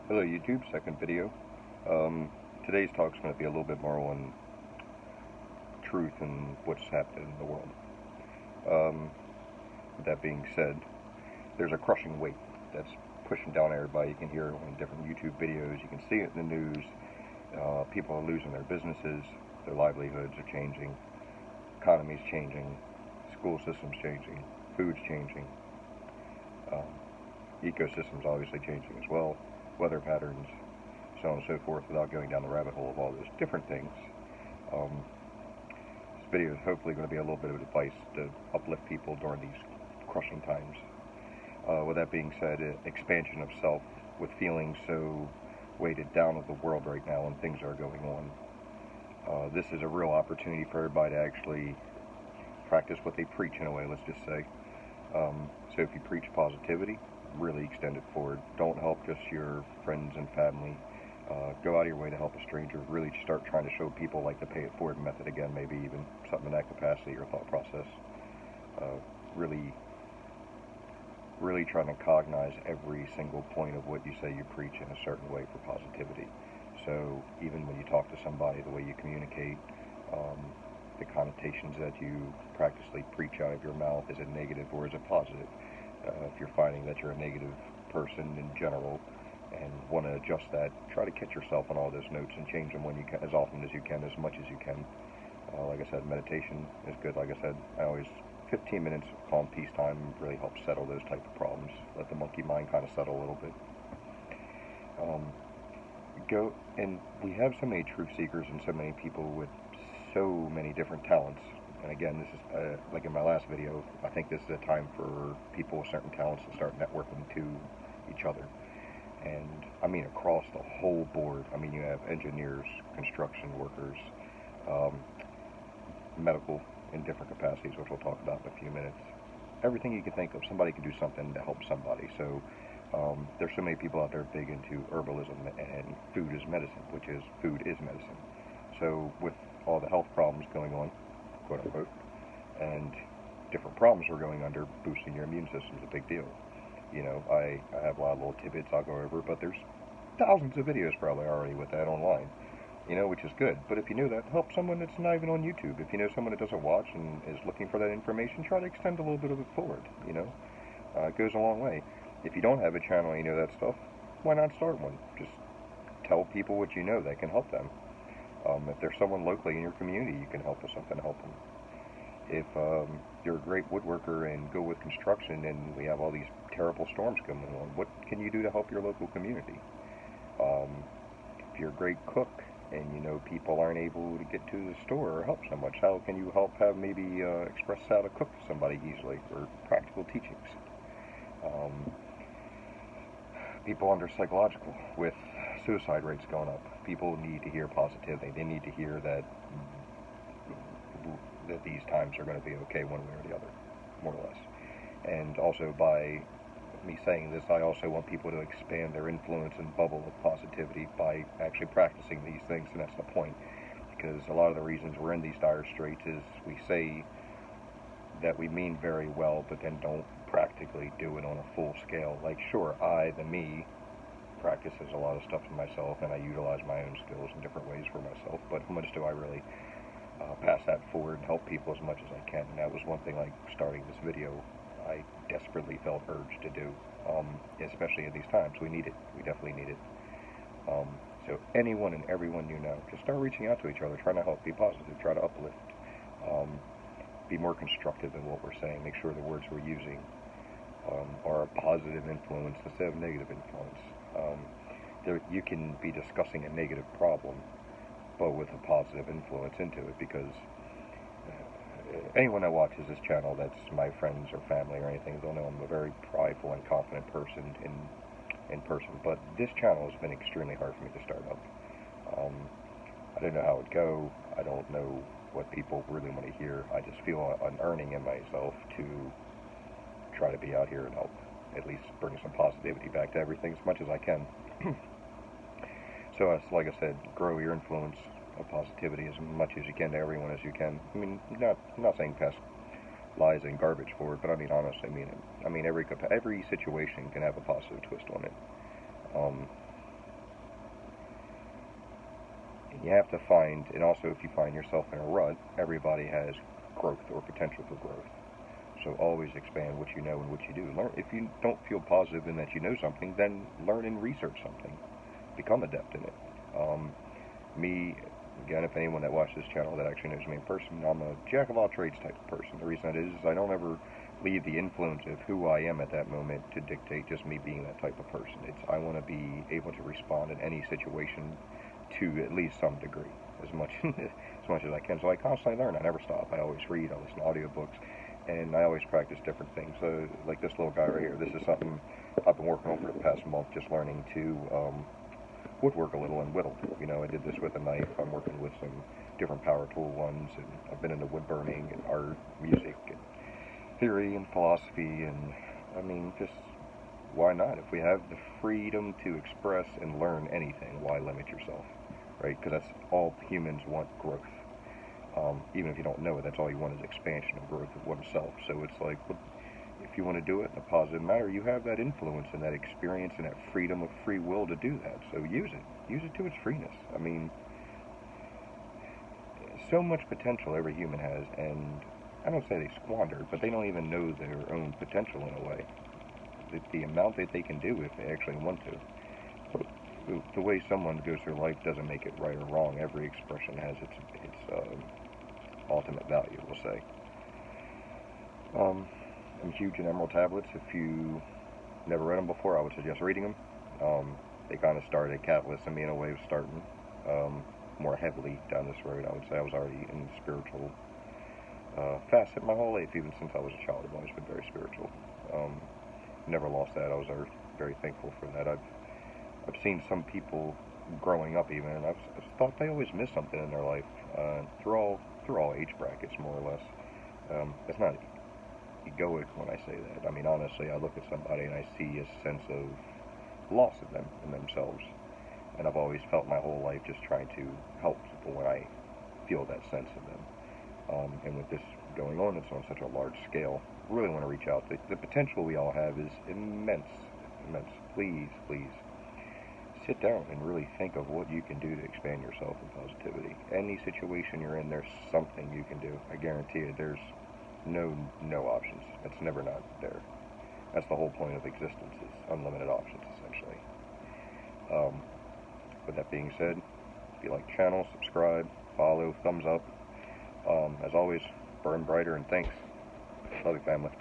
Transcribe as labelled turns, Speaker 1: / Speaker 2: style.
Speaker 1: Hello YouTube, second video. Um, Today's talk is going to be a little bit more on truth and what's happening in the world. With that being said, there's a crushing weight that's pushing down everybody. You can hear it on different YouTube videos. You can see it in the news. People are losing their businesses. Their livelihoods are changing. Economy's changing. School system's changing. Food's changing. Um, Ecosystems obviously changing as well. Weather patterns, so on and so forth, without going down the rabbit hole of all those different things. Um, this video is hopefully going to be a little bit of advice to uplift people during these crushing times. With that being said, expansion of self with feeling so weighted down with the world right now and things that are going on. This is a real opportunity for everybody to actually practice what they preach in a way, let's just say. So if you preach positivity, really extend it forward. Don't help just your friends and family. Go out of your way to help a stranger. Really start trying to show people like the pay it forward method again, maybe even something in that capacity or thought process. Really trying to cognize every single point of what you say you preach in a certain way for positivity. So even when you talk to somebody, the way you communicate, the connotations that you practically preach out of your mouth, is it negative or is it positive? If you're finding that you're a negative person in general and want to adjust that, try to catch yourself on all those notes and change them when you can, as often as you can, as much as you can. Like I said, meditation is good. Like I said, 15 minutes of calm peace time really helps settle those type of problems. Let the monkey mind kind of settle a little bit. Go and we have so many truth seekers and so many people with so many different talents. And again, this is like in my last video, I think this is a time for people with certain talents to start networking to each other. And I mean across the whole board. I mean, you have engineers, construction workers, medical in different capacities, which we'll talk about in a few minutes. Everything you can think of, somebody can do something to help somebody. So there's so many people out there big into herbalism and food is medicine, which is food is medicine. So with all the health problems going on, quote unquote, and different problems we're going under, boosting your immune system is a big deal. You know, I have a lot of little tidbits I'll go over, but there's thousands of videos probably already with that online, you know, which is good. But if you know that, help someone that's not even on YouTube. If you know someone that doesn't watch and is looking for that information, try to extend a little bit of it forward, you know. It goes a long way. If you don't have a channel and you know that stuff, why not start one? Just tell people what you know that can help them. If there's someone locally in your community you can help with something, help them. If you're a great woodworker and go with construction and we have all these terrible storms coming on, what can you do to help your local community? If you're a great cook and you know people aren't able to get to the store or help so much, how can you help have maybe express how to cook to somebody easily, or practical teachings? People under psychological with suicide rates going up. People need to hear positivity. They need to hear that these times are going to be okay one way or the other, more or less. And also by me saying this, I also want people to expand their influence and bubble of positivity by actually practicing these things, and that's the point. Because a lot of the reasons we're in these dire straits is we say that we mean very well, but then don't practically do it on a full scale. Like, sure, the me, practices a lot of stuff for myself, and I utilize my own skills in different ways for myself, but how much do I really pass that forward and help people as much as I can? And that was one thing, like, starting this video, I desperately felt urged to do, especially in these times. We need it. We definitely need it. So anyone and everyone you know, just start reaching out to each other, trying to help, be positive, try to uplift, be more constructive in what we're saying, make sure the words we're using are a positive influence instead of negative influence. You can be discussing a negative problem, but with a positive influence into it, because anyone that watches this channel that's my friends or family or anything, they'll know I'm a very prideful and confident person in person, but this channel has been extremely hard for me to start up. I don't know how it would go. I don't know what people really want to hear. I just feel an earning in myself to try to be out here and help at least bring some positivity back to everything as much as I can. So it's like I said, grow your influence of positivity as much as you can to everyone as you can. I mean, I'm not saying pass lies and garbage forward, but I mean honestly, I mean it. I mean every situation can have a positive twist on it. You have to find, and also if you find yourself in a rut, everybody has growth or potential for growth. So always expand what you know and what you do. Learn. If you don't feel positive in that you know something, then learn and research something. Become adept in it. Me, again, if anyone that watches this channel that actually knows me in person, I'm a jack of all trades type of person. The reason that is I don't ever leave the influence of who I am at that moment to dictate just me being that type of person. I want to be able to respond in any situation to at least some degree, as much as I can. So I constantly learn. I never stop. I always read. I listen to audiobooks, and I always practice different things. So like this little guy right here, this is something I've been working on for the past month, just learning to woodwork a little and whittle. I did this with a knife. I'm working with some different power tool ones, and I've been into wood burning and art, music, and theory and philosophy, and I mean, just why not? If we have the freedom to express and learn anything, why limit yourself, right? Because that's all humans want: growth. Even if you don't know it, that's all you want is expansion and growth of oneself. So it's like, if you want to do it in a positive manner, you have that influence and that experience and that freedom of free will to do that. So use it. Use it to its freeness. I mean, so much potential every human has, and I don't say they squander, but they don't even know their own potential in a way. The amount that they can do if they actually want to. But the way someone goes through life doesn't make it right or wrong. Every expression has its ultimate value, we'll say. I'm huge in Emerald tablets. If you never read them before, I would suggest reading them. They kind of started a catalyst in me in a way of starting more heavily down this road. I would say I was already in the spiritual facet my whole life. Even since I was a child, I've always been very spiritual. Never lost that. I was very thankful for that. I've seen some people growing up even, and I've thought they always miss something in their life through all age brackets, more or less. It's not egoic when I say that. I mean, honestly, I look at somebody and I see a sense of loss in them, in themselves. And I've always felt my whole life just trying to help people when I feel that sense in them. And with this going on, it's on such a large scale. Really want to reach out. The potential we all have is immense, immense. Please, please, sit down and really think of what you can do to expand yourself in positivity. Any situation you're in, there's something you can do. I guarantee you, there's no options. It's never not there. That's the whole point of existence, is unlimited options, essentially. With that being said, if you like the channel, subscribe, follow, thumbs up. As always, burn brighter, and thanks. Love you, family.